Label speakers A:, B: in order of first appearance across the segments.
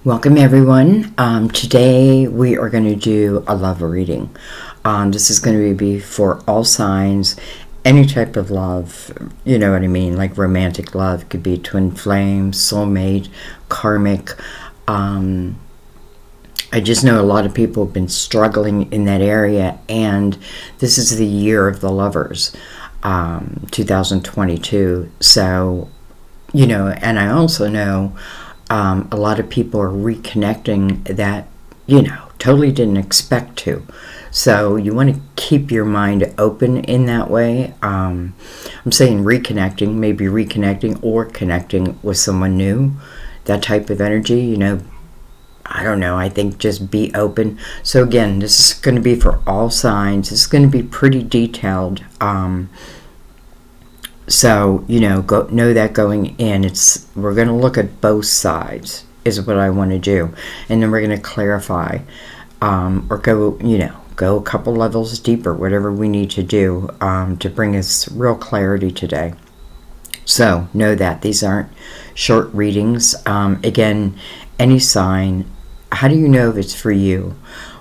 A: Welcome everyone. Today we are going to do a love reading. This is going to be for all signs, any type of love, you know what I mean, like romantic love. It could be twin flame, soulmate, karmic. I just know a lot of people have been struggling in that area, and this is the year of the lovers, 2022. So, you know, and I also know a lot of people are reconnecting that, you know, totally didn't expect to. So you want to keep your mind open in that way. I'm saying reconnecting, maybe reconnecting or connecting with someone new, that type of energy, you know. I don't know, I think just be open. So again, this is going to be for all signs. This is going to be pretty detailed. So, you know, know that going in, we're going to look at both sides is what I want to do. And then we're going to clarify or go a couple levels deeper, whatever we need to do to bring us real clarity today. So know that these aren't short readings. Again, any sign, how do you know if it's for you?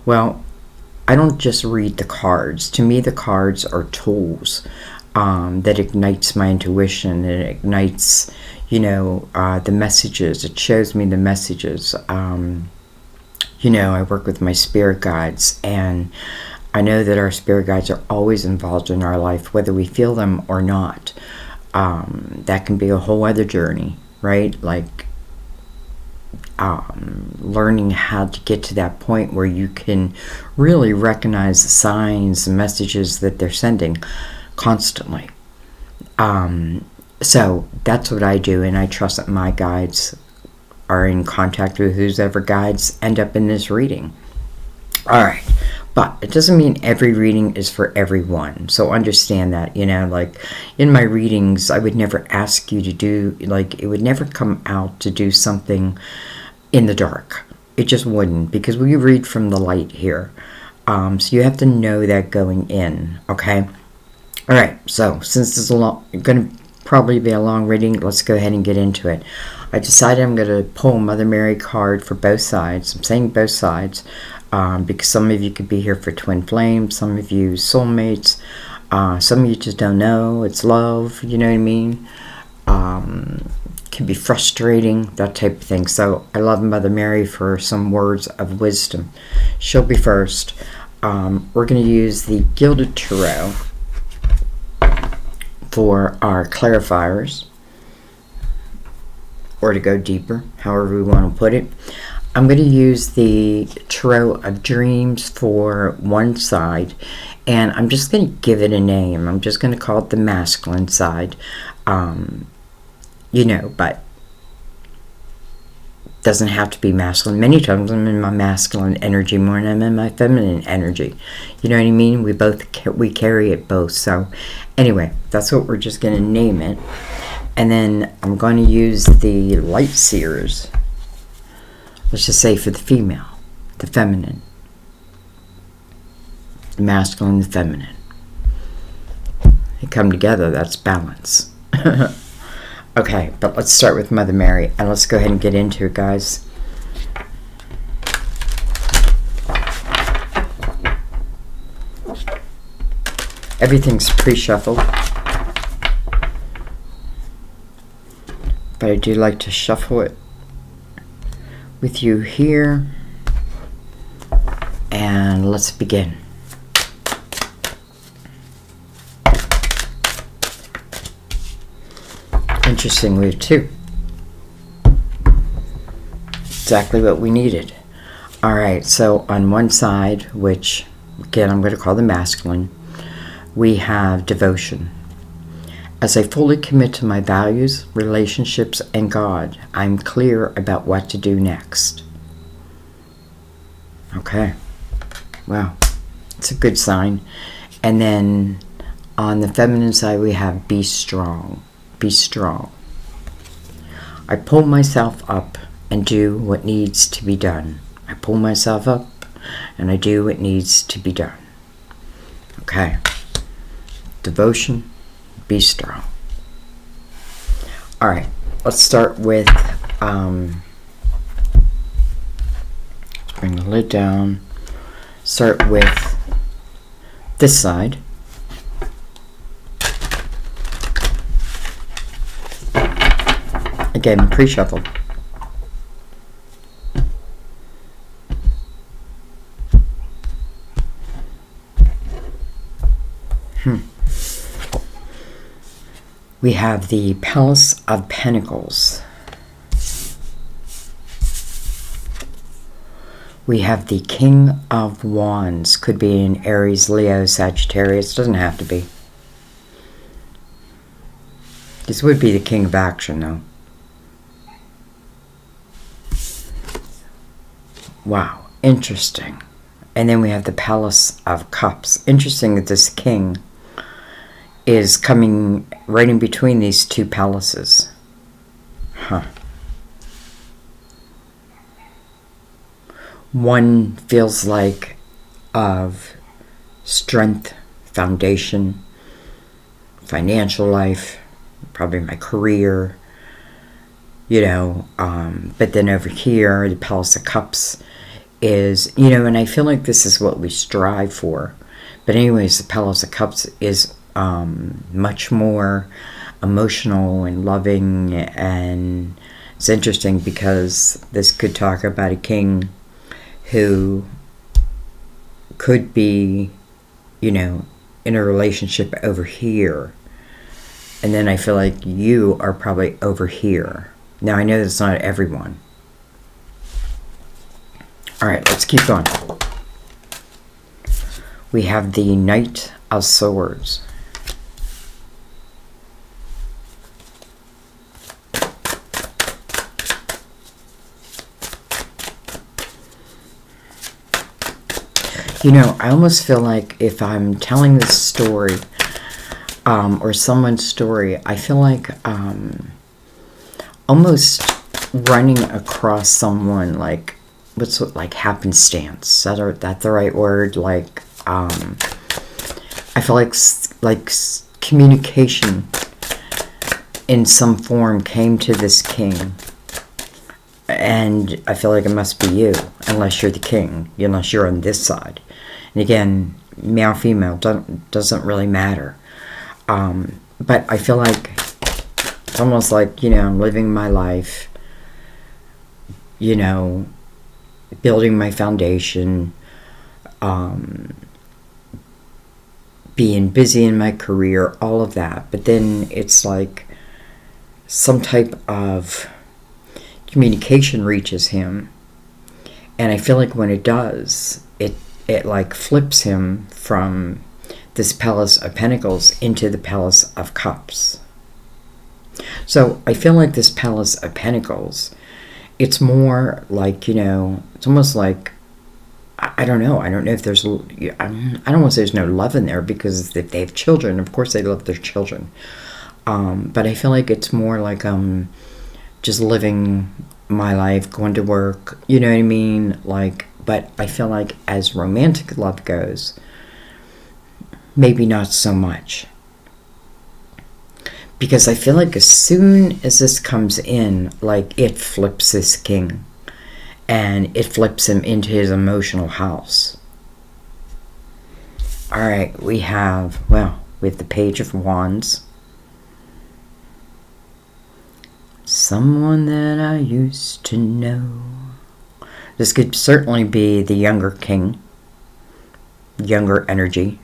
A: Well, I don't just read the cards. To me, the cards are tools. That ignites my intuition. It ignites, you know, the messages. It shows me the messages. You know, I work with my spirit guides, and I know that our spirit guides are always involved in our life, whether we feel them or not. That can be a whole other journey, right? Like learning how to get to that point where you can really recognize the signs and messages that they're sending constantly. So that's what I do, and I trust that my guides are in contact with whoever guides end up in this reading. Alright, but it doesn't mean every reading is for everyone, so understand that, you know, like in my readings I would never ask you to do, like, it would never come out to do something in the dark. It just wouldn't, because we read from the light here. So you have to know that going in, okay? Alright, so since this is going to probably be a long reading, let's go ahead and get into it. I decided I'm going to pull Mother Mary card for both sides. I'm saying both sides because some of you could be here for twin flames, some of you soulmates, some of you just don't know. It's love, you know what I mean? Can be frustrating, that type of thing. So I love Mother Mary for some words of wisdom. She'll be first. We're going to use the Gilded Tarot for our clarifiers, or to go deeper, however we want to put it. I'm going to use the Tarot of Dreams for one side, and I'm just going to give it a name. I'm just going to call it the masculine side, you know, but doesn't have to be masculine. Many times I'm in my masculine energy more than I'm in my feminine energy. You know what I mean? We carry it both. So anyway, that's what we're just going to name it. And then I'm going to use the Light Seers. Let's just say for the female, the feminine, the masculine, the feminine. They come together, that's balance. Okay, but let's start with Mother Mary, and let's go ahead and get into it, guys. Everything's pre-shuffled, but I do like to shuffle it with you here, and let's begin. Interesting, we have two. Exactly what we needed. Alright, so on one side, which again I'm going to call the masculine, we have devotion. As I fully commit to my values, relationships, and God, I'm clear about what to do next. Okay. Wow. It's a good sign. And then on the feminine side, we have be strong. Be strong. I pull myself up and do what needs to be done. I pull myself up and I do what needs to be done. Okay. Devotion, be strong. Alright, let's start with bring the lid down. Start with this side. Again, pre-shuffled. We have the Palace of Pentacles. We have the King of Wands. Could be an Aries, Leo, Sagittarius. Doesn't have to be. This would be the King of Action, though. Wow, interesting. And then we have the Palace of Cups. Interesting that this King is coming right in between these two palaces. Huh. One feels like of strength, foundation, financial life, probably my career, you know, but then over here, the Palace of Cups is, you know, and I feel like this is what we strive for. But anyways, the Palace of Cups is much more emotional and loving, and it's interesting because this could talk about a king who could be, you know, in a relationship over here, and then I feel like you are probably over here. Now I know that's not everyone. All right, let's keep going. We have the Knight of Swords. You know, I almost feel like if I'm telling this story, or someone's story, I feel like almost running across someone, like, what's it, like happenstance? Is that the right word? Like, I feel like communication in some form came to this king. And I feel like it must be you, unless you're the king, unless you're on this side. And again, male, female, doesn't really matter. But I feel like it's almost like, you know, I'm living my life, you know, building my foundation, being busy in my career, all of that. But then it's like some type of communication reaches him, and I feel like when it does, it like flips him from this Palace of Pentacles into the Palace of Cups. So I feel like this Palace of Pentacles, it's more like, you know, it's almost like, I don't know if there's, I don't want to say there's no love in there, because if they have children, of course they love their children, but I feel like it's more like just living my life, going to work, you know what I mean? Like, but I feel like as romantic love goes, maybe not so much. Because I feel like as soon as this comes in, like, it flips this king. And it flips him into his emotional house. Alright, we have the Page of Wands. Someone that I used to know. This could certainly be the younger king. Younger energy.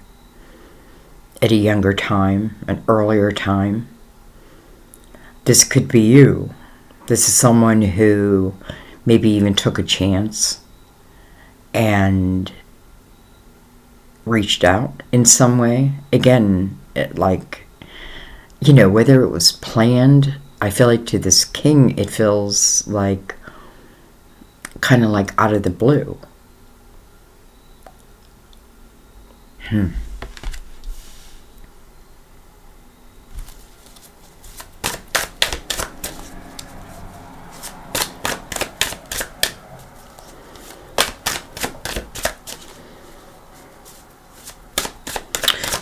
A: At a younger time. An earlier time. This could be you. This is someone who maybe even took a chance and reached out in some way. Again, like, you know, whether it was planned, I feel like to this king, it feels like kind of like out of the blue.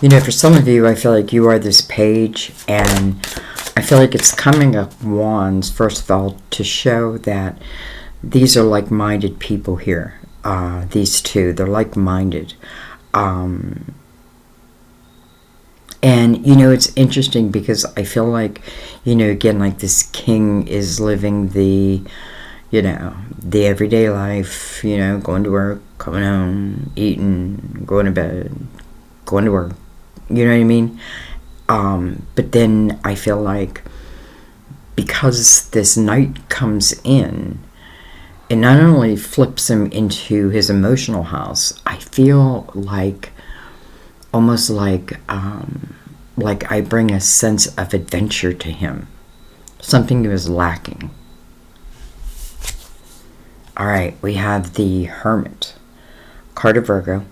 A: You know, for some of you, I feel like you are this page, and I feel like it's coming up wands, first of all, to show that these are like-minded people here. these two. They're like-minded. And, you know, it's interesting because I feel like, you know, again, like this king is living the, you know, the everyday life, you know, going to work, coming home, eating, going to bed, going to work, you know what I mean? But then I feel like because this knight comes in, it not only flips him into his emotional house, I feel like almost like I bring a sense of adventure to him, something he was lacking. All right, we have the Hermit, card of Virgo.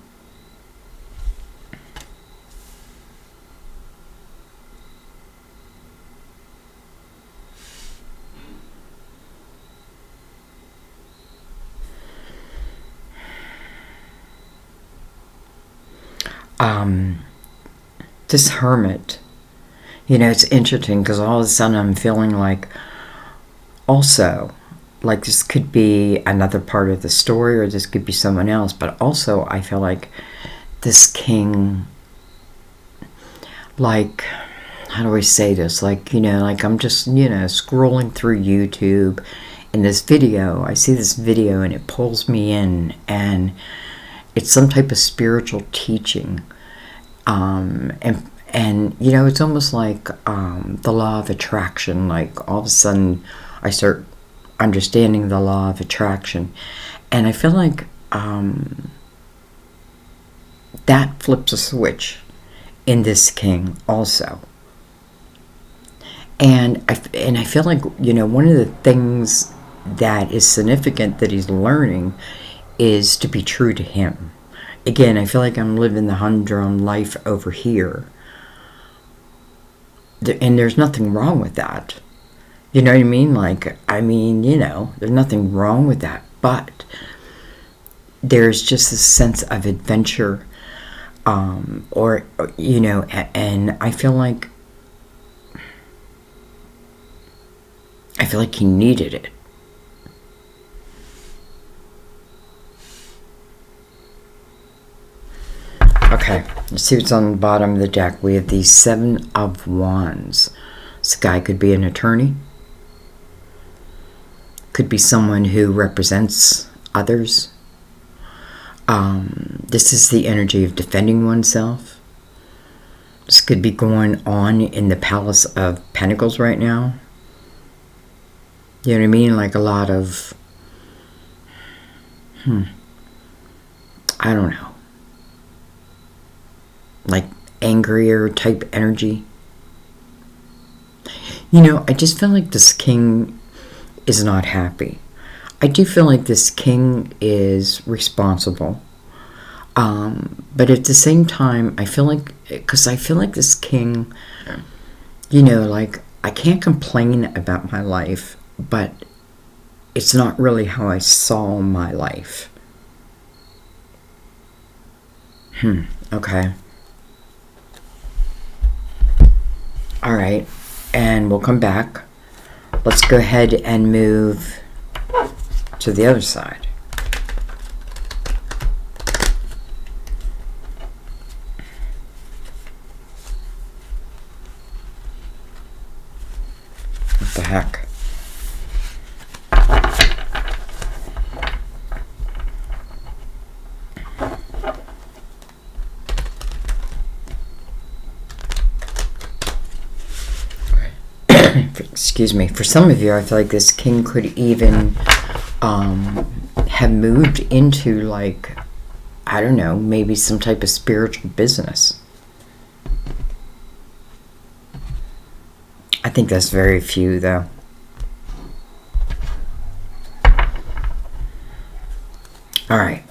A: This Hermit, you know, it's interesting because all of a sudden I'm feeling like also, like this could be another part of the story or this could be someone else, but also I feel like this king, like, how do I say this? Like, you know, like I'm just, you know, scrolling through YouTube and this video, I see this video and it pulls me in and it's some type of spiritual teaching. And you know, it's almost like the law of attraction. Like all of a sudden I start understanding the law of attraction, and I feel like that flips a switch in this king also. And I feel like, you know, one of the things that is significant that he's learning is to be true to him. Again, I feel like I'm living the humdrum life over here. And there's nothing wrong with that. You know what I mean? Like, I mean, you know, there's nothing wrong with that. But there's just a sense of adventure. Or, you know, and I feel like he needed it. Okay, let's see what's on the bottom of the deck. We have the Seven of Wands. This guy could be an attorney. Could be someone who represents others. This is the energy of defending oneself. This could be going on in the Palace of Pentacles right now. You know what I mean? Like a lot of, I don't know. Like angrier type energy. You know, I just feel like this king is not happy. I do feel like this king is responsible. But at the same time, I feel like, because I feel like this king, you know, like, I can't complain about my life, but it's not really how I saw my life. Okay. All right, and we'll come back. Let's go ahead and move to the other side. What the heck? Excuse me. For some of you, I feel like this king could even have moved into, like, I don't know, maybe some type of spiritual business. I think that's very few, though. All right.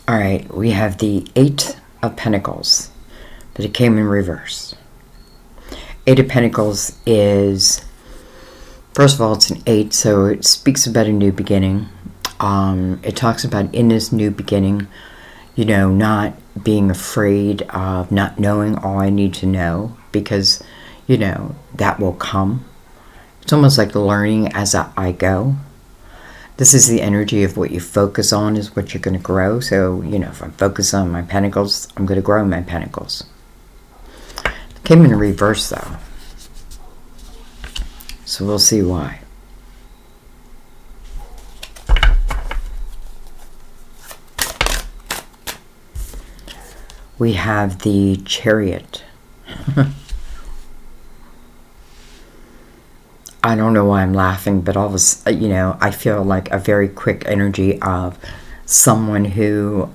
A: All right, we have the Eight of Pentacles, but it came in reverse. Eight of Pentacles is, first of all, it's an 8, so it speaks about a new beginning. It talks about in this new beginning, you know, not being afraid of not knowing all I need to know, because, you know, that will come. It's almost like learning as I go. This is the energy of what you focus on is what you're going to grow. So, you know, if I'm focused on my pentacles, I'm going to grow my pentacles. It came in reverse, though. So we'll see why. We have the Chariot. I don't know why I'm laughing, but all of a, you know, I feel like a very quick energy of someone who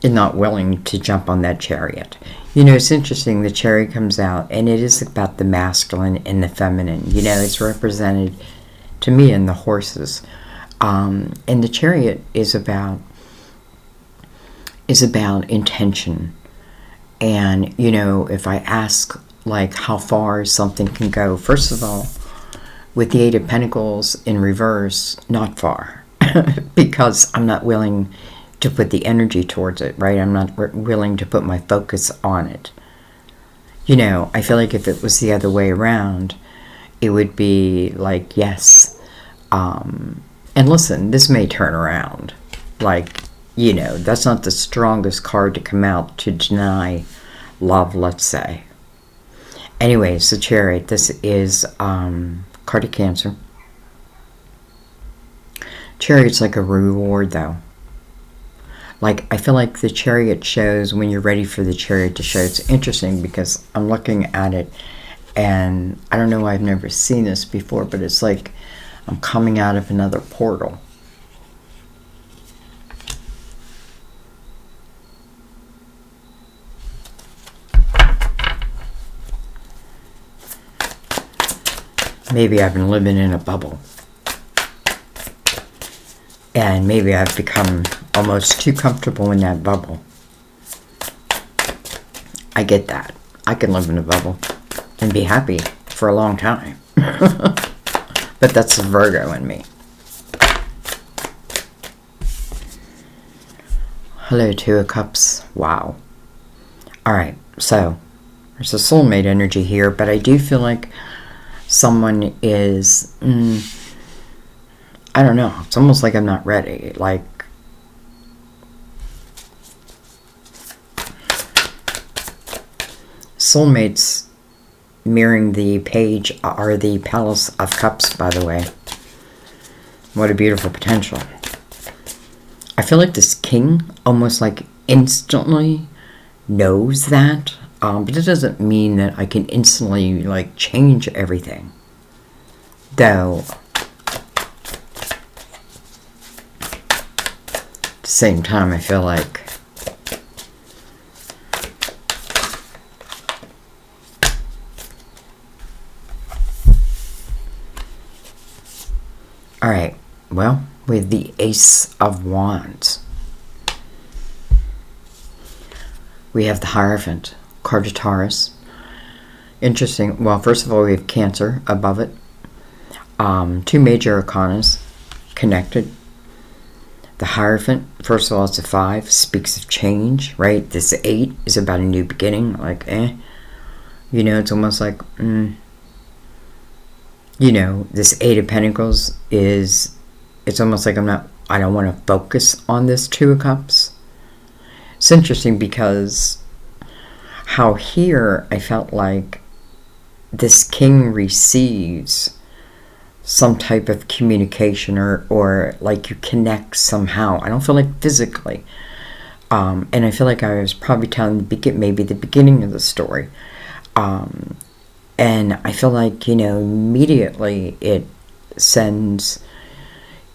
A: is not willing to jump on that chariot. You know, it's interesting. The chariot comes out, and it is about the masculine and the feminine. You know, it's represented to me in the horses, and the chariot is about intention. And, you know, if I ask, like, how far something can go, first of all, with the Eight of Pentacles in reverse, not far, because I'm not willing to put the energy towards it, right? I'm not willing to put my focus on it. You know, I feel like if it was the other way around, it would be like, yes. And listen, this may turn around. Like, you know, that's not the strongest card to come out to deny love, let's say. Anyways, the Chariot, this is card of Cancer. Chariot's like a reward, though. Like, I feel like the Chariot shows when you're ready for the Chariot to show. It's interesting because I'm looking at it, and I don't know why I've never seen this before, but it's like I'm coming out of another portal. Maybe I've been living in a bubble. And maybe I've become almost too comfortable in that bubble. I get that. I can live in a bubble and be happy for a long time. But that's the Virgo in me. Hello, Two of Cups. Wow. Alright, so there's a soulmate energy here, but I do feel like someone is, I don't know, it's almost like I'm not ready. Like, soulmates mirroring the page are the Palace of Cups, by the way. What a beautiful potential. I feel like this king almost like instantly knows that. But it doesn't mean that I can instantly, like, change everything. Though, at the same time, I feel like alright, well, with the Ace of Wands, we have the Hierophant. Card of Taurus. Interesting. Well, first of all, we have Cancer above it. Two major arcanas connected. The Hierophant, first of all, it's a 5. Speaks of change, right? This 8 is about a new beginning. Like, you know, it's almost like, you know, this 8 of Pentacles is, it's almost like I don't want to focus on this 2 of Cups. It's interesting because how here I felt like this king receives some type of communication or like you connect somehow. I don't feel like physically. And I feel like I was probably telling maybe the beginning of the story. And I feel like, you know, immediately it sends,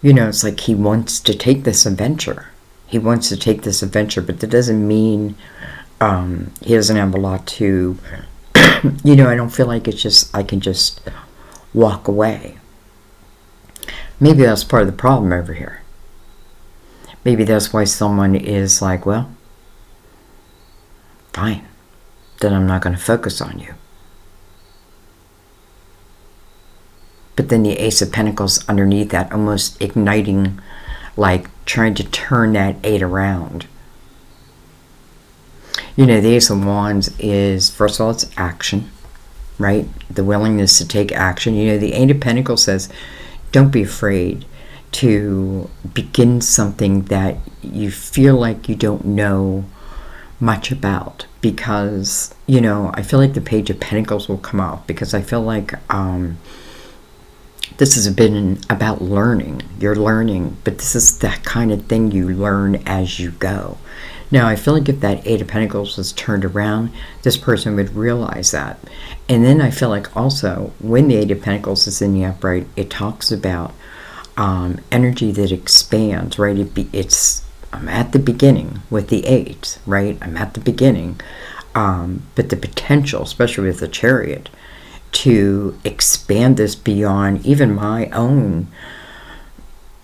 A: you know, it's like he wants to take this adventure. He wants to take this adventure, but that doesn't mean he doesn't have a lot to, you know, I don't feel like it's just, I can just walk away. Maybe that's part of the problem over here. Maybe that's why someone is like, well, fine, then I'm not going to focus on you. but then the Ace of Pentacles underneath that, almost igniting, like trying to turn that 8 around. You know, the Ace of Wands is, first of all, it's action, right? The willingness to take action. You know, the Eight of Pentacles says, don't be afraid to begin something that you feel like you don't know much about, because, you know, I feel like the Page of Pentacles will come up, because I feel like this has been about learning. You're learning, but this is that kind of thing you learn as you go. Now, I feel like if that Eight of Pentacles was turned around, this person would realize that. And then I feel like also, when the Eight of Pentacles is in the upright, it talks about energy that expands, right? I'm at the beginning with the 8, right? I'm at the beginning. But the potential, especially with the Chariot, to expand this beyond even my own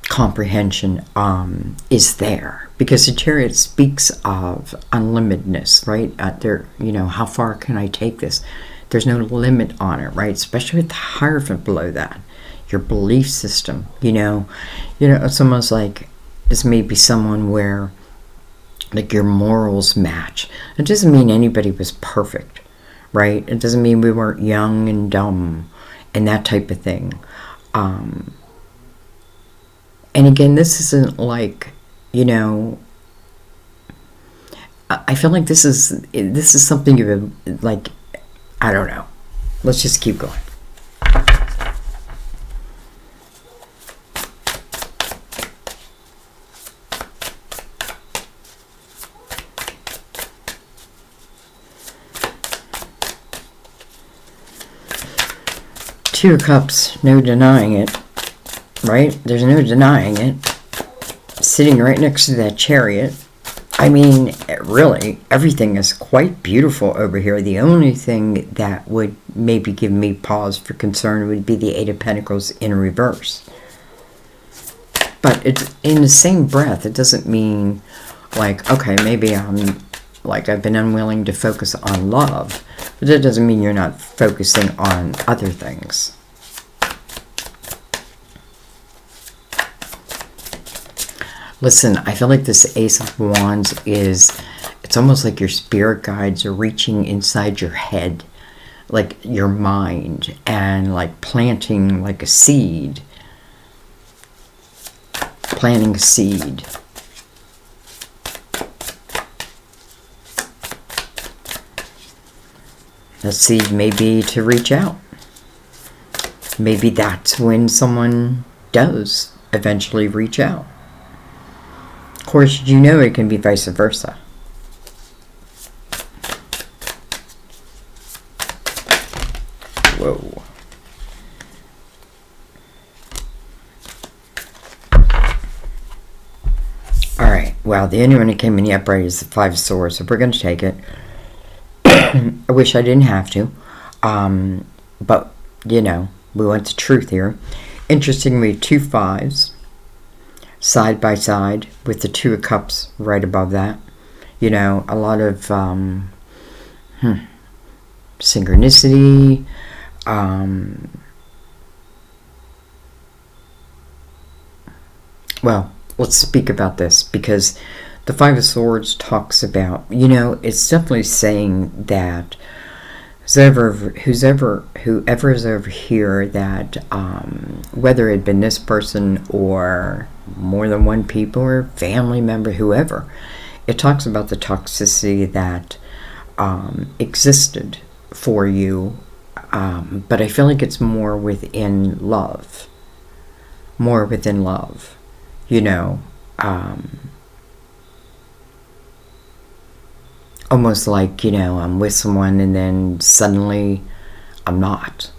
A: comprehension is there, because the Chariot speaks of unlimitedness, right? There, you know, how far can I take this? There's no limit on it, right? Especially with the Hierophant below that, your belief system. You know, it's almost like this may be someone where, like, your morals match. It doesn't mean anybody was perfect, right? It doesn't mean we weren't young and dumb and that type of thing. And again, this isn't like, you know, I feel like this is something you like, I don't know. Let's just keep going. Two of Cups, no denying it, right? There's no denying it. Sitting right next to that Chariot. I mean, really, everything is quite beautiful over here. The only thing that would maybe give me pause for concern would be the Eight of Pentacles in reverse. But it's in the same breath, it doesn't mean like, okay, maybe I've been unwilling to focus on love, but that doesn't mean you're not focusing on other things. Listen, I feel like this Ace of Wands it's almost like your spirit guides are reaching inside your head, like your mind, and like planting like a seed. Planting a seed. The seed may be to reach out. Maybe that's when someone does eventually reach out. Of course, you know it can be vice versa. Whoa. Alright, well, the only one that came in the upright is the Five of Swords, so we're going to take it. I wish I didn't have to. But, you know, we want the truth here. Interestingly, 2 5s. Side by side with the Two of Cups right above that. You know, a lot of synchronicity. Well, let's speak about this, because the Five of Swords talks about, you know, it's definitely saying that whoever is over here, that whether it had been this person or more than one people or family member, whoever, it talks about the toxicity that existed for you, but I feel like it's more within love, you know, almost like, you know, I'm with someone and then suddenly I'm not.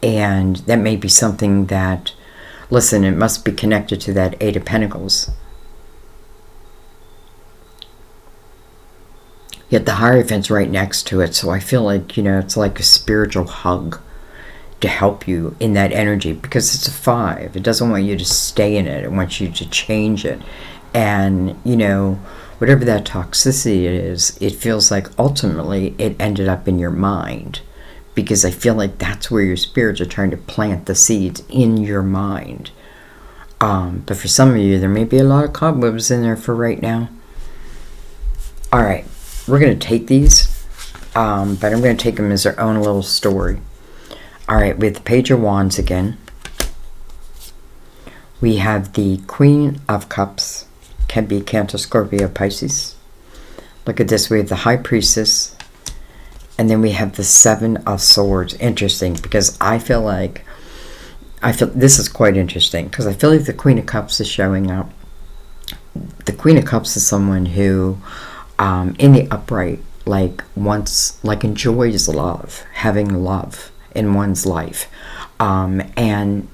A: And that may be something that, listen, it must be connected to that Eight of Pentacles. Yet the Hierophant's right next to it, so I feel like, you know, it's like a spiritual hug to help you in that energy, because it's a 5. It doesn't want you to stay in it. It wants you to change it. And, you know, whatever that toxicity is, it feels like ultimately it ended up in your mind, because I feel like that's where your spirits are trying to plant the seeds in your mind. But for some of you, there may be a lot of cobwebs in there for right now. All right, we're going to take these, but I'm going to take them as their own little story. All right, we have the Page of Wands again. We have the Queen of Cups, can be Cancer, Scorpio, Pisces. Look at this, we have the High Priestess, and then we have the Seven of Swords. Interesting, because I feel this is quite interesting, because I feel like the Queen of Cups is showing up. The Queen of Cups is someone who, in the upright, enjoys love, having love in one's life, and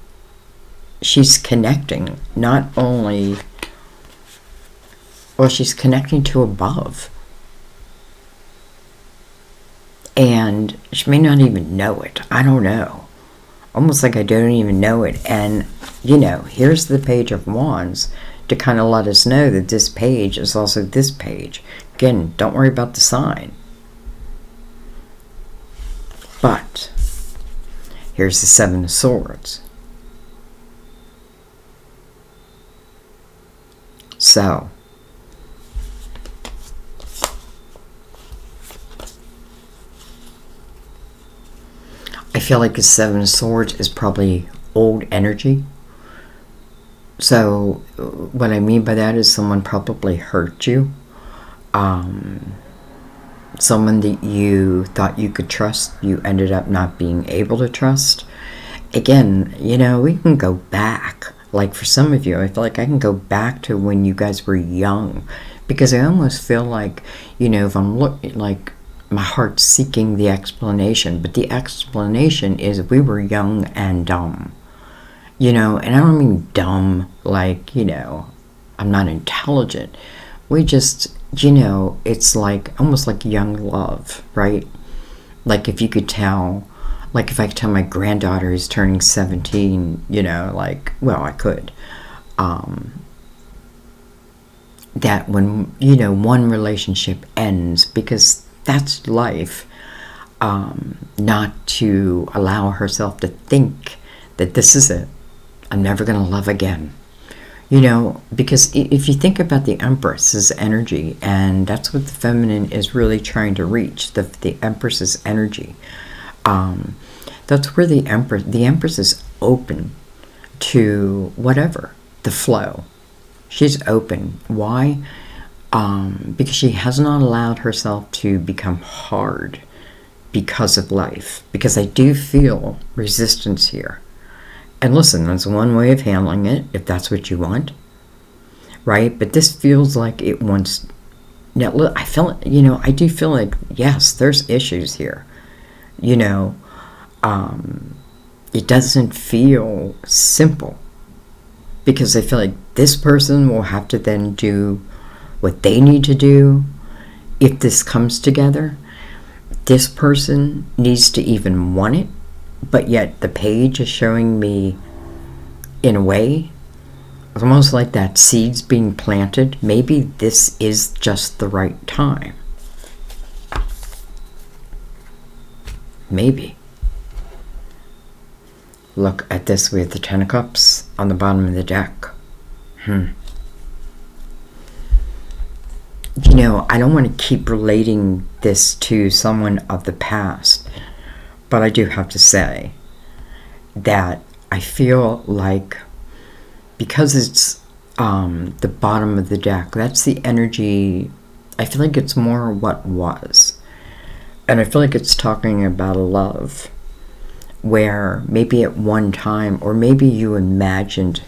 A: she's connecting not only, well, she's connecting to above, and she may not even know it. I don't know. Almost like I don't even know it. And, you know, here's the Page of Wands to kind of let us know that this page is also this page. Again, don't worry about the sign. But here's the Seven of Swords. So, I feel like the Seven of Swords is probably old energy. So, what I mean by that is someone probably hurt you. Someone that you thought you could trust, you ended up not being able to trust. Again, you know, we can go back. Like for some of you, I feel like I can go back to when you guys were young. Because I almost feel like, you know, if I'm looking, like, my heart's seeking the explanation. But the explanation is we were young and dumb. You know, and I don't mean dumb like, you know, I'm not intelligent. We just, you know, it's like, almost like young love, right? Like if you could tell, like if I could tell my granddaughter is turning 17, you know, like, well, I could. That when, you know, one relationship ends, because that's life, not to allow herself to think that this is it. I'm never going to love again. You know, because if you think about the Empress's energy, and that's what the feminine is really trying to reach, the Empress's energy. That's where the Empress is open to whatever, the flow. She's open. Why? Because she has not allowed herself to become hard because of life. Because I do feel resistance here. And listen, that's one way of handling it, if that's what you want. Right? But this feels like it wants... Now, I feel, you know, I do feel like, yes, there's issues here. You know, it doesn't feel simple. Because I feel like this person will have to then do what they need to do if this comes together. This person needs to even want it, but yet the page is showing me, in a way, almost like that seed's being planted. Maybe this is just the right time. Maybe. Look at this with the Ten of Cups on the bottom of the deck. You know, I don't want to keep relating this to someone of the past, but I do have to say that I feel like, because it's the bottom of the deck, that's the energy. I feel like it's more what was. And I feel like it's talking about a love where maybe at one time, or maybe you imagined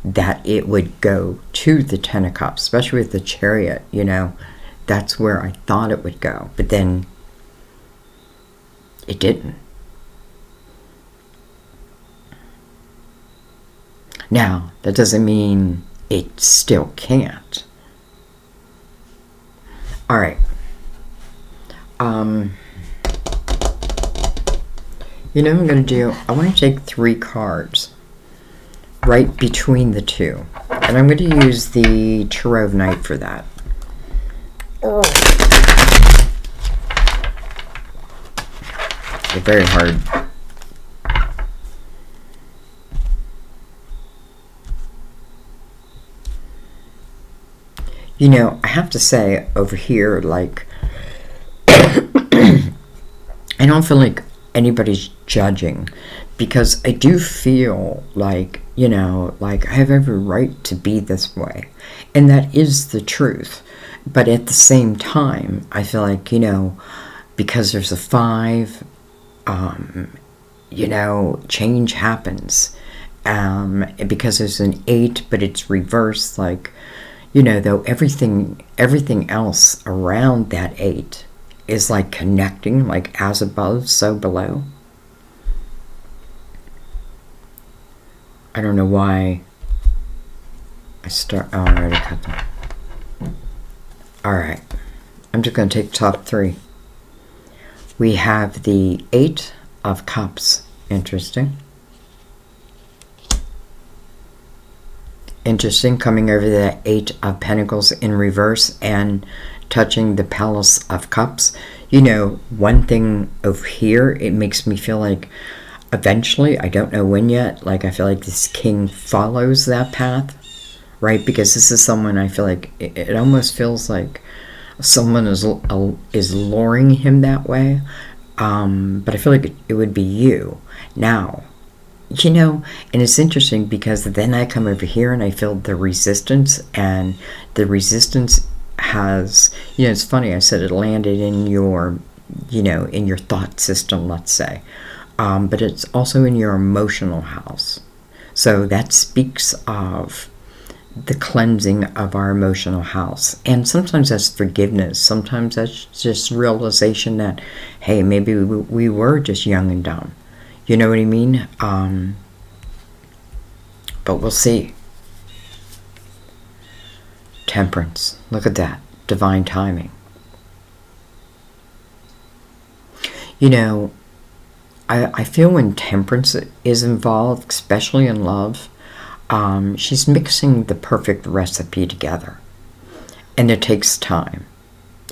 A: that it would go to the Ten of Cups, especially with the Chariot, you know. That's where I thought it would go. But then it didn't. Now, that doesn't mean it still can't. All right. You know what I'm going to do? I want to take 3 cards right between the two. And I'm going to use the Tarot of Night for that. They're very hard. You know, I have to say over here, like, I don't feel like anybody's judging, because I do feel like, you know, like I have every right to be this way. And that is the truth. But at the same time, I feel like, you know, because there's a 5, you know, change happens. Because there's an 8, but it's reversed, like, you know, though everything else around that 8 is like connecting, like as above, so below. I don't know why I start. Oh, I already cut them. Alright, I'm just going to take the top 3. We have the 8 of Cups. Interesting. Interesting, coming over the 8 of Pentacles in reverse and touching the Palace of Cups. You know, one thing over here, it makes me feel like eventually, I don't know when yet, like I feel like this king follows that path, right? Because this is someone, I feel like, it almost feels like someone is luring him that way. But I feel like it would be you. Now, you know, and it's interesting because then I come over here and I feel the resistance, and the resistance has, you know, it's funny, I said it landed in your, you know, in your thought system, let's say, but it's also in your emotional house. So that speaks of the cleansing of our emotional house. And sometimes that's forgiveness. Sometimes that's just realization that, hey, maybe we were just young and dumb. You know what I mean? But we'll see. Temperance. Look at that. Divine timing. You know, I feel when temperance is involved, especially in love, she's mixing the perfect recipe together. And it takes time.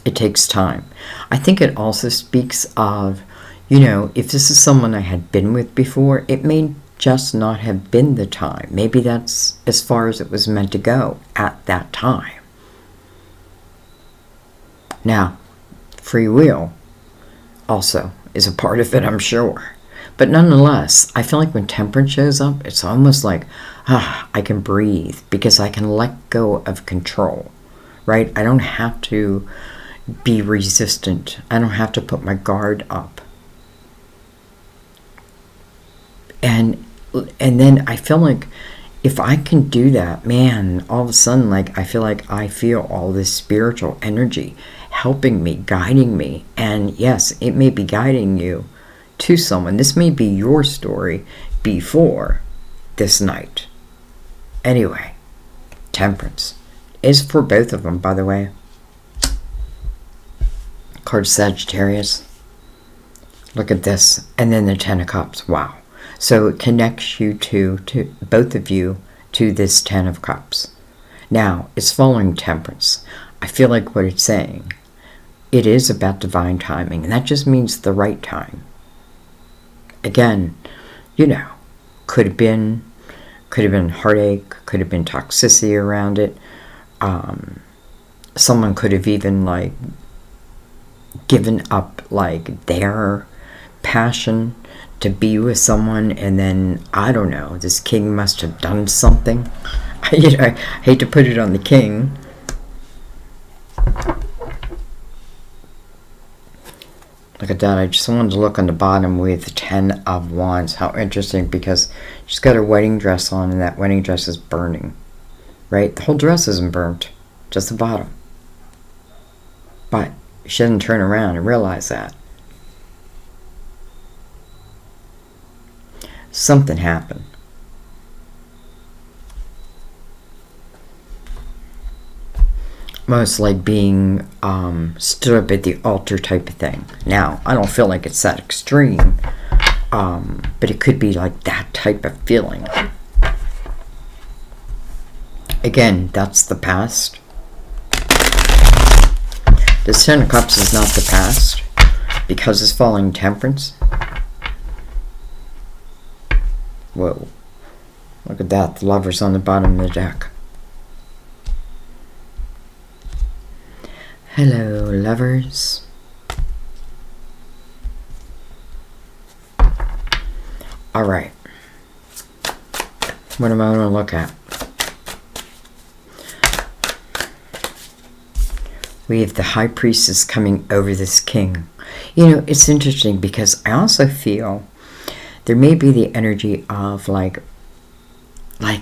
A: It takes time. I think it also speaks of, you know, if this is someone I had been with before, it may just not have been the time. Maybe that's as far as it was meant to go at that time. Now, free will also is a part of it, I'm sure. But nonetheless, I feel like when temperance shows up, it's almost like, I can breathe because I can let go of control, right? I don't have to be resistant. I don't have to put my guard up. And then I feel like if I can do that, man, all of a sudden, like, I feel like I feel all this spiritual energy helping me, guiding me. And yes, it may be guiding you to someone. This may be your story before this night. Anyway, temperance is for both of them, by the way. Card Sagittarius. Look at this. And then the 10 of Cups. Wow. So it connects you to both of you to this 10 of Cups. Now, it's following temperance. I feel like what it's saying, it is about divine timing. And that just means the right time. Again, you know, could have been heartache, could have been toxicity around it. Someone could have even, like, given up, like, their passion to be with someone, and then, I don't know, this king must have done something. You know, I hate to put it on the king. Look at that. I just wanted to look on the bottom with the 10 of Wands. How interesting, because she's got her wedding dress on, and that wedding dress is burning. Right? The whole dress isn't burnt, just the bottom. But she doesn't turn around and realize that. Something happened. Most like being stood up at the altar type of thing. Now, I don't feel like it's that extreme, but it could be like that type of feeling. Again, that's the past. This 10 of Cups is not the past, because it's following temperance. Whoa. Look at that. The Lover's on the bottom of the deck. Hello, lovers. Alright. What am I going to look at? We have the High Priestess coming over this King. You know, it's interesting because I also feel there may be the energy of like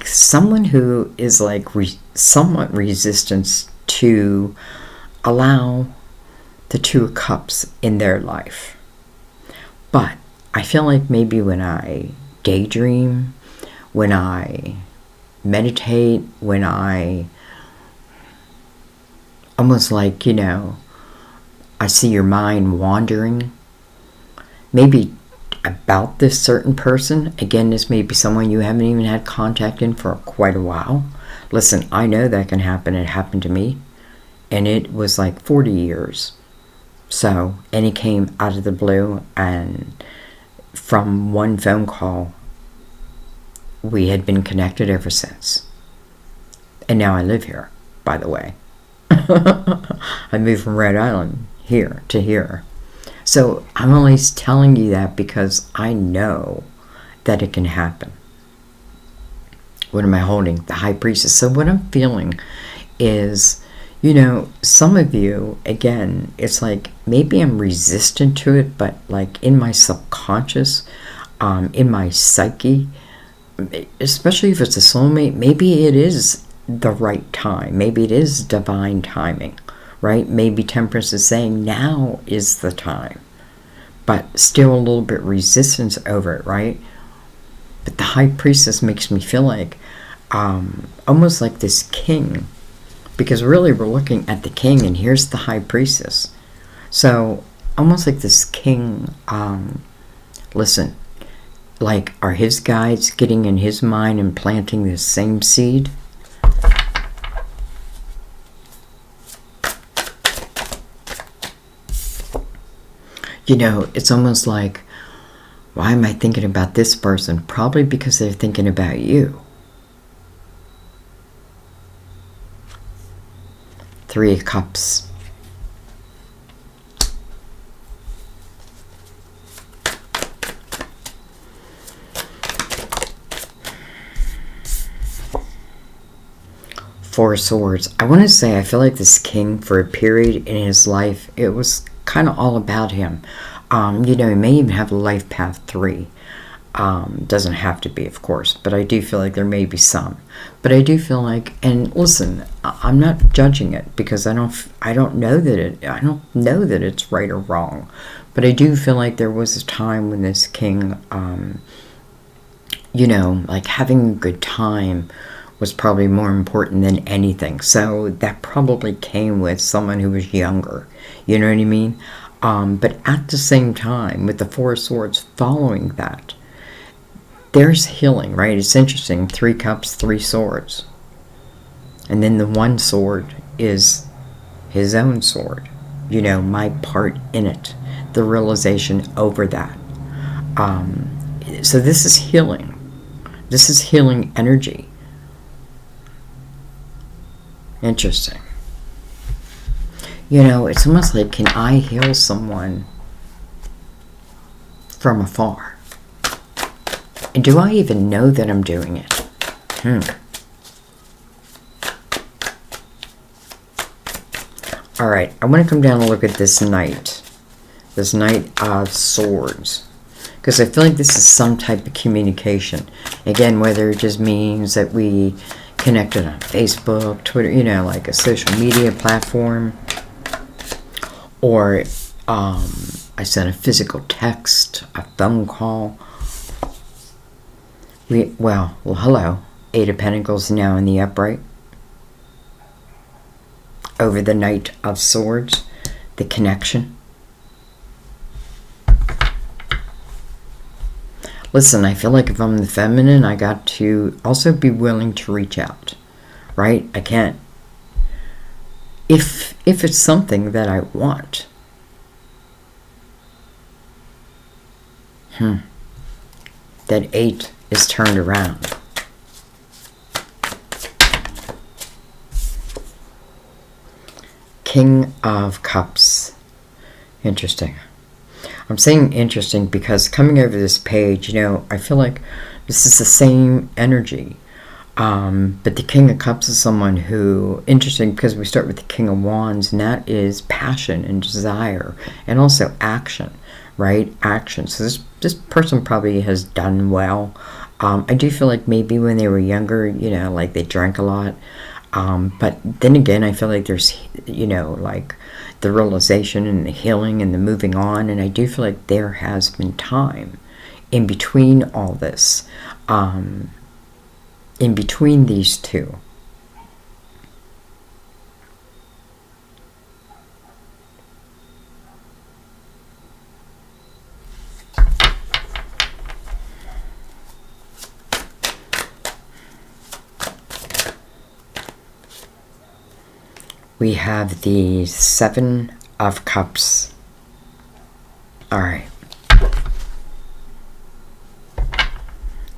A: someone who is like somewhat resistant to allow the Two of Cups in their life. But I feel like maybe when I daydream, when I meditate, when I almost like, you know, I see your mind wandering, maybe about this certain person. Again, this may be someone you haven't even had contact in for quite a while. Listen, I know that can happen. It happened to me. And it was like 40 years. So, and it came out of the blue. And from one phone call, we had been connected ever since. And now I live here, by the way. I moved from Rhode Island here to here. So I'm only telling you that because I know that it can happen. What am I holding? The High Priestess. So what I'm feeling is, you know, some of you, again, it's like maybe I'm resistant to it, but like in my subconscious, in my psyche, especially if it's a soulmate, maybe it is the right time. Maybe it is divine timing, right? Maybe Temperance is saying now is the time, but still a little bit resistance over it, right? But the High Priestess makes me feel like almost like this King, because really we're looking at the King and here's the High Priestess. So almost like this King, listen, like are his guides getting in his mind and planting this same seed? You know, it's almost like, why am I thinking about this person? Probably because they're thinking about you. Three of Cups. Four of Swords. I want to say I feel like this King, for a period in his life, it was kind of all about him. You know, he may even have a life path 3. Doesn't have to be, of course, but I do feel like there may be some. But I do feel like, and listen, I'm not judging it because I don't know that it's right or wrong. But I do feel like there was a time when this King, you know, like having a good time was probably more important than anything. So that probably came with someone who was younger. You know what I mean? But at the same time, with the Four of Swords following that, there's healing, right? It's interesting. 3 cups, 3 swords. And then the one sword is his own sword. You know, my part in it. The realization over that. So this is healing. This is healing energy. Interesting. You know, it's almost like, can I heal someone from afar? And do I even know that I'm doing it? Alright, I want to come down and look at this Knight. This Knight of Swords. Because I feel like this is some type of communication. Again, whether it just means that we connected on Facebook, Twitter, you know, like a social media platform. Or I sent a physical text, a phone call. Well, hello. 8 of Pentacles now in the upright. Over the Knight of Swords. The connection. Listen, I feel like if I'm the feminine, I got to also be willing to reach out. Right? I can't. If it's something that I want. That 8 is turned around. King of Cups. Interesting. I'm saying interesting because coming over this page, I feel like this is the same energy. But the King of Cups is someone who, interesting because we start with the King of Wands, and that is passion and desire and also action, right? Action. So this person probably has done well. I do feel like maybe when they were younger, like they drank a lot. But then again, I feel like there's, like the realization and the healing and the moving on. And I do feel like there has been time in between all this, in between these two. We have the Seven of Cups. All right.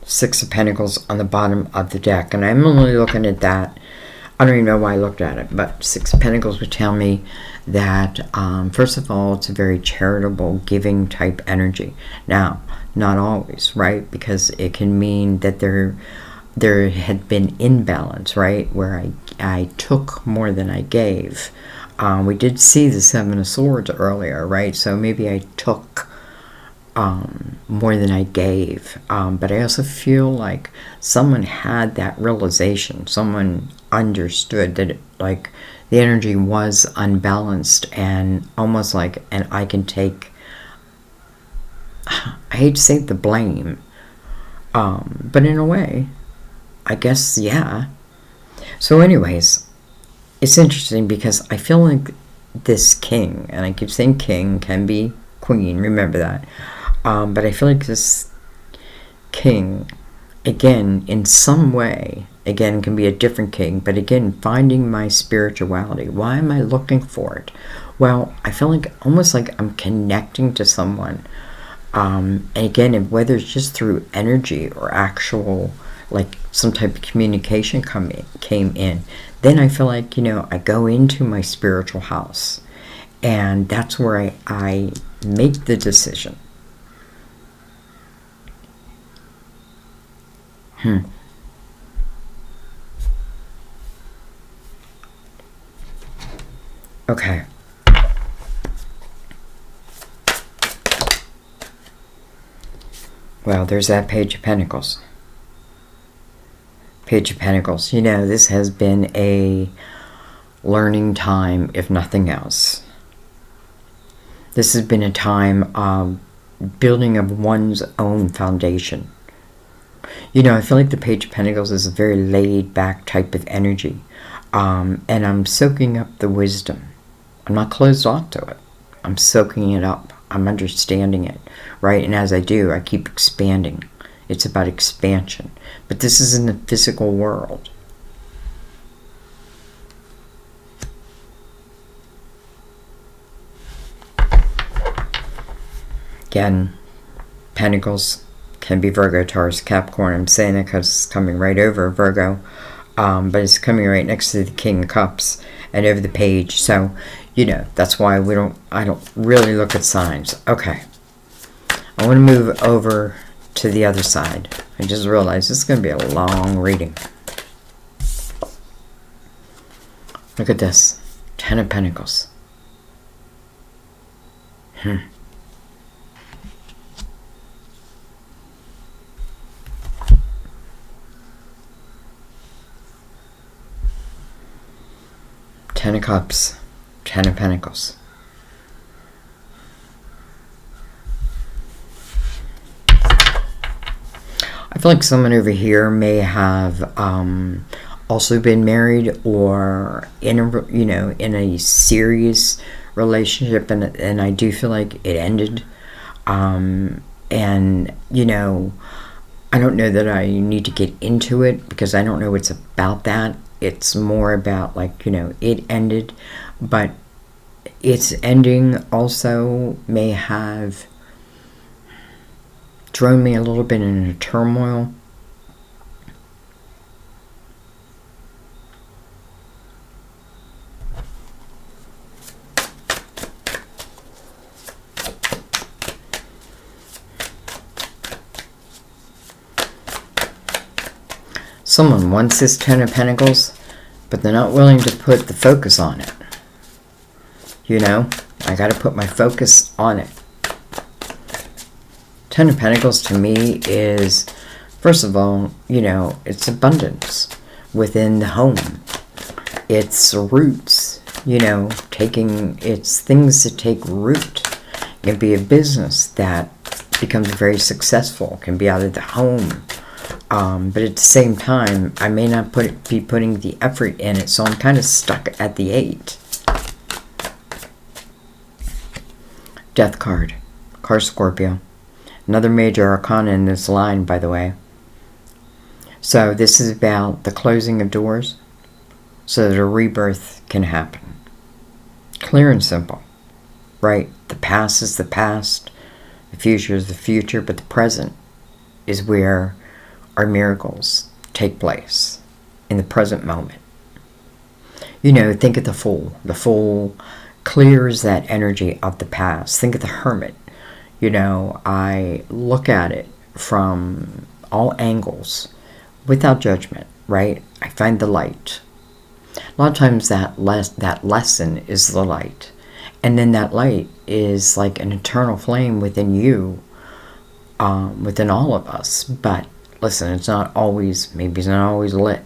A: Six of Pentacles on the bottom of the deck. And I'm only looking at that. I don't even know why I looked at it. But Six of Pentacles would tell me that, first of all, it's a very charitable, giving type energy. Now, not always, right? Because it can mean that there had been imbalance, right? Where I took more than I gave. We did see the Seven of Swords earlier, right? So maybe I took more than I gave. But I also feel like someone had that realization. Someone understood that like the energy was unbalanced and almost like, and I can take, I hate to say the blame, but in a way, I guess, yeah. So anyways, it's interesting because I feel like this king, and I keep saying king, can be queen, remember that. But I feel like this king, again, in some way, again, can be a different king, but again, finding my spirituality. Why am I looking for it? Well, I feel like almost like I'm connecting to someone. And again, whether it's just through energy or actual, like some type of communication came in, then I feel like, I go into my spiritual house, and that's where I make the decision. Okay. Well, there's that Page of Pentacles. Page of Pentacles. This has been a learning time, if nothing else. This has been a time of building of one's own foundation. I feel like the Page of Pentacles is a very laid-back type of energy. And I'm soaking up the wisdom. I'm not closed off to it. I'm soaking it up. I'm understanding it, right? And as I do, I keep expanding. It's about expansion. But this is in the physical world. Again, Pentacles can be Virgo, Taurus, Capricorn. I'm saying it because it's coming right over Virgo. But it's coming right next to the King of Cups and over the page. So, that's why I don't really look at signs. Okay. I want to move over to the other side. I just realized this is going to be a long reading. Look at this. 10 of Pentacles. Ten of Cups. 10 of Pentacles. I feel like someone over here may have also been married or in a serious relationship, and I do feel like it ended. And I don't know that I need to get into it because I don't know it's about that. It's more about it ended, but its ending also may have thrown me a little bit in a turmoil, Someone wants this Ten of Pentacles, but they're not willing to put the focus on it. You know, I got to put my focus on it. Ten of Pentacles to me is, first of all, you know, it's abundance within the home. It's roots, you know, it's things that take root. It can be a business that becomes very successful, can be out of the home. But at the same time, I may not be putting the effort in it, so I'm kind of stuck at the 8. Death card. Card Scorpio. Another major arcana in this line, by the way. So this is about the closing of doors so that a rebirth can happen. Clear and simple, right? The past is the past, the future is the future, but the present is where our miracles take place, in the present moment. You know, think of the Fool. The Fool clears that energy of the past. Think of the Hermit. You know, I look at it from all angles without judgment, right? I find the light. A lot of times that lesson is the light. And then that light is like an eternal flame within you, within all of us. But listen, it's not always, maybe it's not always lit.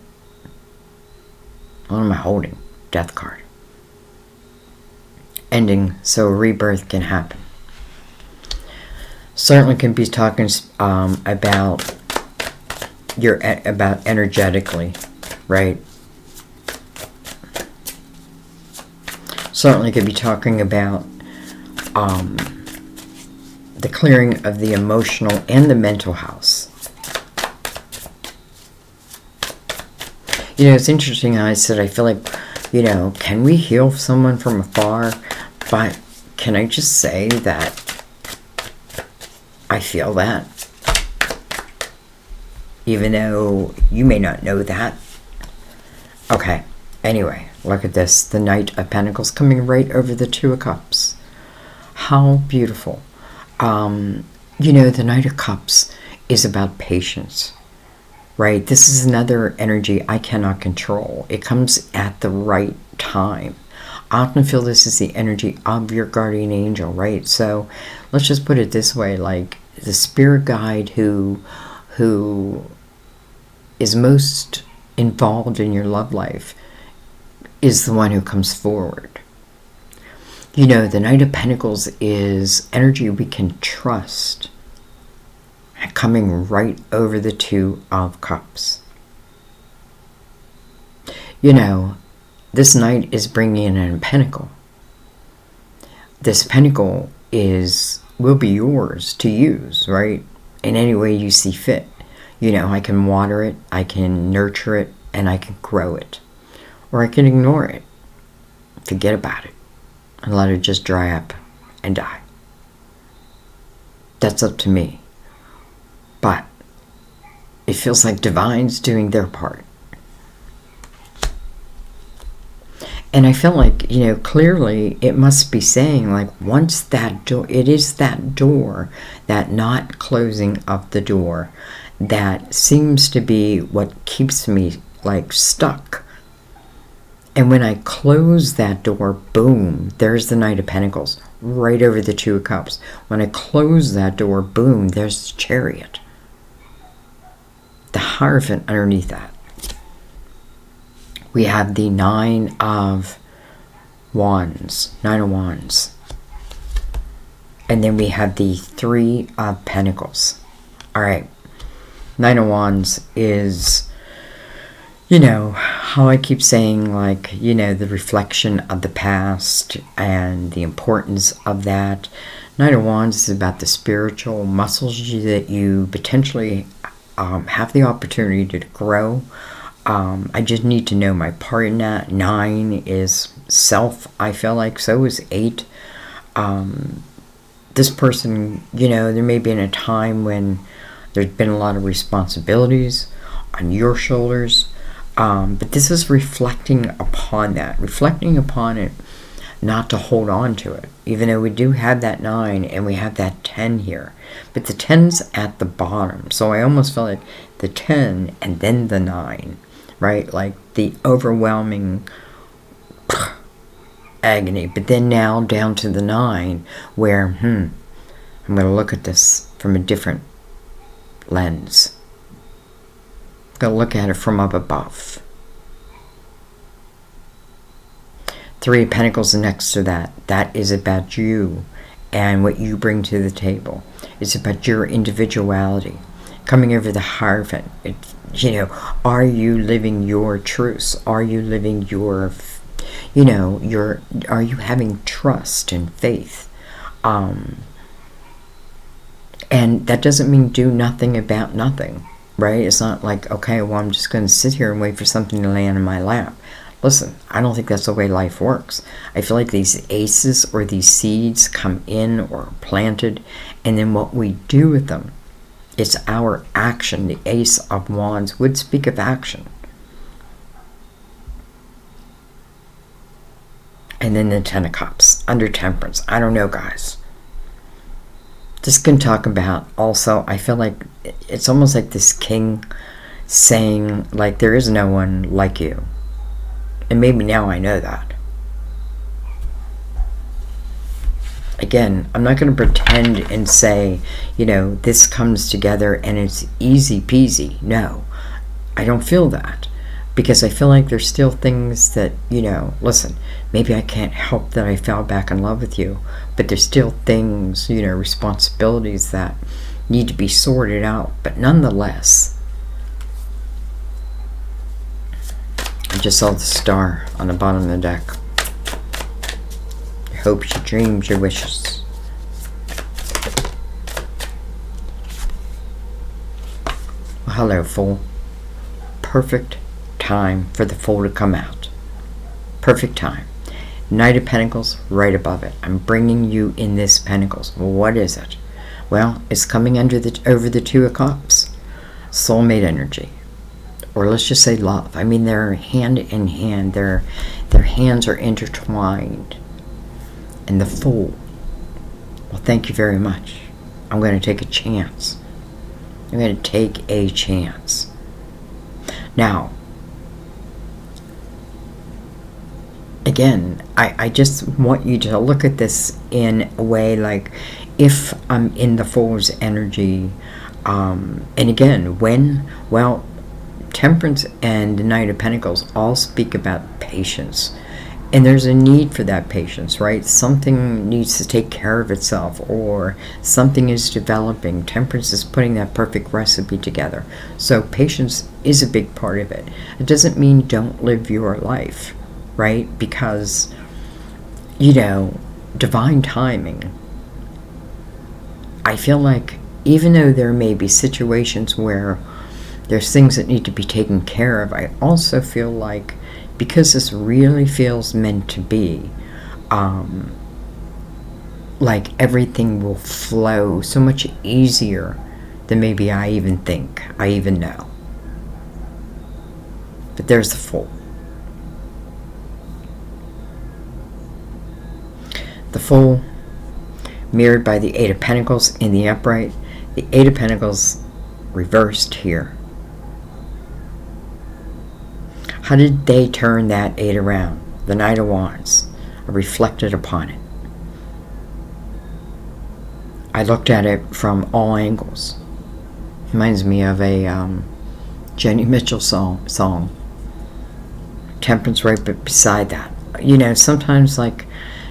A: What am I holding? Death card. Ending so rebirth can happen. Certainly can be talking about energetically, right? Certainly could be talking about the clearing of the emotional and the mental house. You know, it's interesting how I said I feel like, you know, can we heal someone from afar? But can I just say that I feel that? Even though you may not know that. Okay, anyway, look at this. The Knight of Pentacles coming right over the Two of Cups. How beautiful. You know, the Knight of Cups is about patience, right? This is another energy I cannot control. It comes at the right time. I often feel this is the energy of your guardian angel, right? So let's just put it this way, like the spirit guide who is most involved in your love life is the one who comes forward. You know, the Knight of Pentacles is energy we can trust, coming right over the Two of Cups. You know, this Knight is bringing in a pentacle. This pentacle will be yours to use, right? In any way you see fit. You know, I can water it, I can nurture it, and I can grow it. Or I can ignore it, forget about it, and let it just dry up and die. That's up to me. But it feels like Divine's doing their part. And I feel like, you know, clearly it must be saying, like, once that door, it is that door, that not closing of the door, that seems to be what keeps me, like, stuck. And when I close that door, boom, there's the Knight of Pentacles, right over the Two of Cups. When I close that door, boom, there's the Chariot. The Hierophant underneath that. We have the Nine of Wands. And then we have the Three of Pentacles. Alright. Nine of Wands is, you know, how I keep saying, like, you know, the reflection of the past and the importance of that. Nine of Wands is about the spiritual muscles that you potentially have the opportunity to grow. I just need to know my part in that. 9 is self, I feel like. So is 8. This person, you know, there may be in a time when there's been a lot of responsibilities on your shoulders. But this is reflecting upon that. Reflecting upon it. not to hold on to it, even though we do have that 9 and we have that 10 here. But the 10's at the bottom, so I almost feel like the 10 and then the 9, right? Like the overwhelming agony. But then now down to the 9, where I'm going to look at this from a different lens. I'm going to look at it from up above. 3 of Pentacles next to that. That is about you and what you bring to the table. It's about your individuality. Coming over the Hierophant. Are you living your truths? Are you living your, are you having trust and faith? And that doesn't mean do nothing about nothing, right? It's not like, okay, well, I'm just going to sit here and wait for something to land in my lap. Listen, I don't think that's the way life works. I feel like these aces or these seeds come in or are planted, and then what we do with them, it's our action. The Ace of Wands would speak of action. And then the 10 of Cups, under Temperance. I don't know, guys. This can talk about also, I feel like it's almost like this king saying, like, there is no one like you. And maybe now I know that. Again, I'm not going to pretend and say, this comes together and it's easy peasy. No, I don't feel that. Because I feel like there's still things that, listen, maybe I can't help that I fell back in love with you. But there's still things, responsibilities that need to be sorted out. But nonetheless, I just saw the star on the bottom of the deck. Your hopes, your dreams, your wishes. Well, hello, Fool. Perfect time for the Fool to come out. Perfect time. Knight of Pentacles right above it. I'm bringing you in this Pentacles. Well, what is it? Well, it's coming over the 2 of Cups. Soulmate energy. Or let's just say love. I mean, they're hand in hand. Their hands are intertwined. And the Fool. Well, thank you very much. I'm going to take a chance. I'm going to take a chance. Now, again, I just want you to look at this in a way like, if I'm in the Fool's energy, and again, when, well, Temperance and the Knight of Pentacles all speak about patience. And there's a need for that patience, right? Something needs to take care of itself, or something is developing. Temperance is putting that perfect recipe together. So patience is a big part of it. It doesn't mean don't live your life, right? Because, divine timing. I feel like even though there may be situations where there's things that need to be taken care of, I also feel like, because this really feels meant to be, like everything will flow so much easier than maybe I even think, I even know. But there's the Fool. The Fool, mirrored by the 8 of Pentacles in the upright. The 8 of Pentacles reversed here. How did they turn that 8 around? The Knight of Wands. I reflected upon it. I looked at it from all angles. Reminds me of a Joni Mitchell song. Temperance right beside that. Sometimes like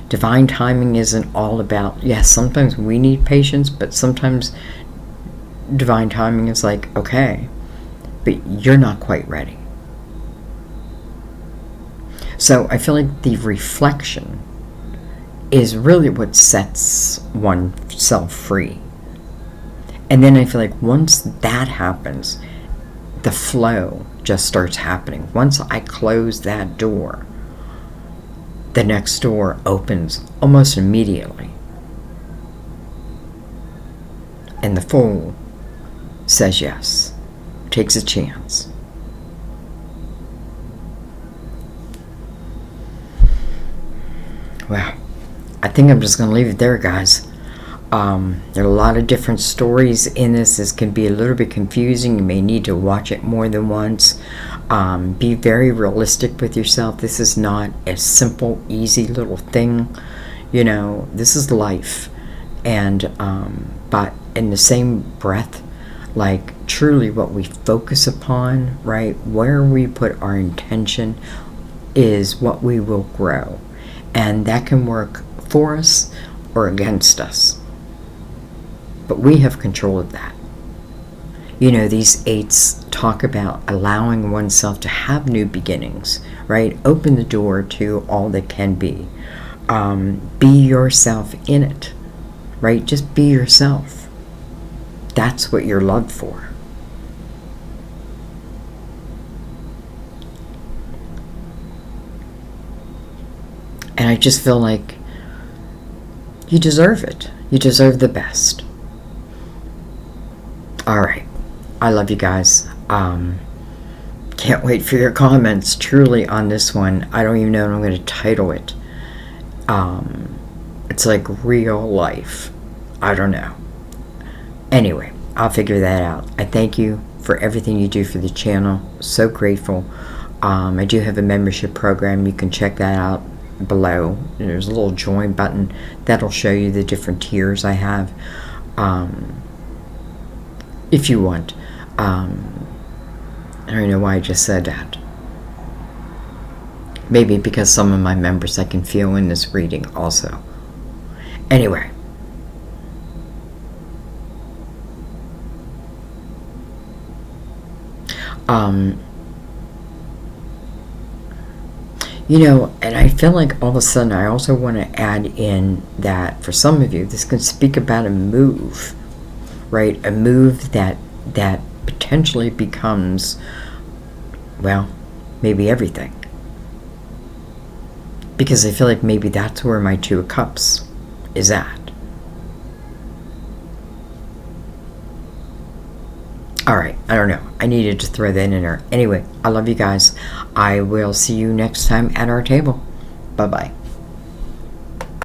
A: divine timing isn't all about, yes, sometimes we need patience, but sometimes divine timing is like, okay, but you're not quite ready. So I feel like the reflection is really what sets oneself free. And then I feel like once that happens, the flow just starts happening. Once I close that door, the next door opens almost immediately. And the Fool says yes, takes a chance. Well, I think I'm just going to leave it there, guys. There are a lot of different stories in this. This can be a little bit confusing. You may need to watch it more than once. Be very realistic with yourself. This is not a simple, easy little thing. You know, this is life. And, but in the same breath, like truly what we focus upon, right, where we put our intention is what we will grow. And that can work for us or against us. But we have control of that. You know, these 8s talk about allowing oneself to have new beginnings, right? Open the door to all that can be. Be yourself in it, right? Just be yourself. That's what you're loved for. And I just feel like you deserve it. You deserve the best. All right. I love you guys. Can't wait for your comments, truly, on this one. I don't even know what I'm going to title it. It's like real life. I don't know. Anyway, I'll figure that out. I thank you for everything you do for the channel. So grateful. I do have a membership program. You can check that out below. There's a little join button that'll show you the different tiers I have. If you want. I don't know why I just said that. Maybe because some of my members I can feel in this reading also. Anyway. You know, and I feel like all of a sudden I also want to add in that for some of you, this can speak about a move, right? A move that potentially becomes, well, maybe everything. Because I feel like maybe that's where my 2 of Cups is at. Alright, I don't know. I needed to throw that in there. Anyway, I love you guys. I will see you next time at our table. Bye-bye.